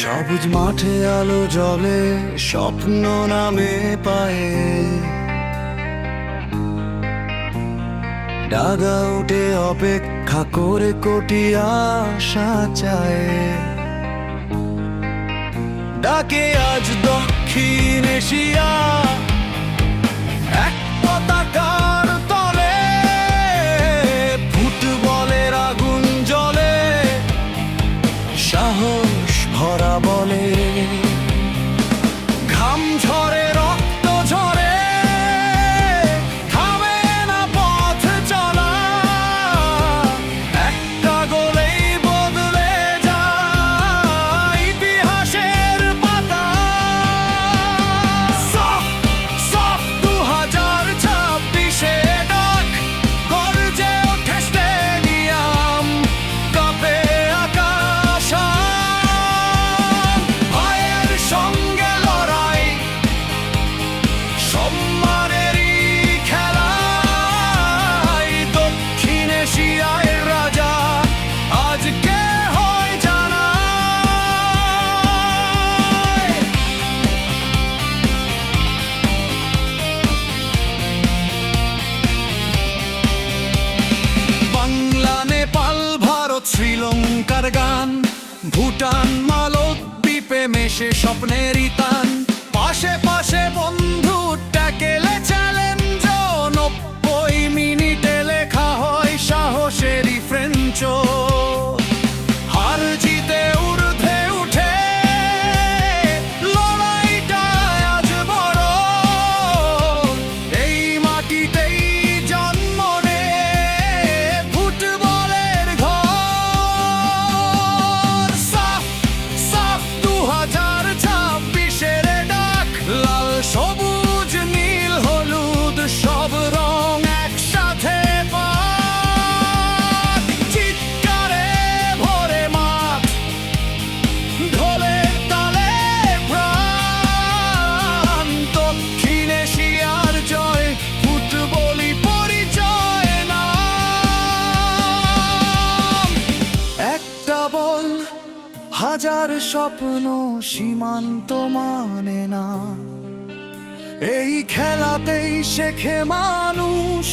সবুজ মাঠে আলো জ্বলে, স্বপ্ন নামে পায়ে ডাগা উঠে অপেক্ষা করে কোটি আশা চায়। ডাকে আজ দক্ষিণ এশিয়া এক পতাকার তলে, ফুটবলের আগুন জ্বলে, সাহস ভরা বলে। ঘাম ঝরে, রক্ত ঝরে, থামে না পথ চলা, একটা গোলেই বদলে যায় ইতিহাসের পাতা। সফট সফট 2026-এ ডাক, গর্জে ওঠে স্টেডিয়াম, কাঁপে আকাশ। ভয়ের সঙ্গে লড়াই, সম্মানেরই খেলায়, দক্ষিণ এশিয়ার রাজা আজকে হয় জানা। বাংলা, নেপাল, ভারত, শ্রীলঙ্কার গান, ভুটান, মালদ্বীপে মেশে স্বপ্নেরই টান। পাশে পাশে বন্ধু, ট্যাকেলে চ্যালেঞ্জ, 90 মিনিটে লেখা হয় সাহসেরই ফ্রেঞ্চ। হার জিতে ঊর্ধ্বে উঠে লড়াইটা আজ বড়, এই মাটিতেই জন্ম নে ফুটবলের ঘর। সাফ সাফ 2026-এর ডাক, লাল সবুজ নীল হলুদ সব রং একসাথে পাক। চিৎকারে ভরে মাঠ, ঢোলে তালে প্রাণ, দক্ষিণ এশিয়ার জয়, ফুটবলই পরিচয় নাম। একটা বল, হাজার স্বপ্ন, সীমান্ত মানে না, এই খেলাতেই শেখে মানুষ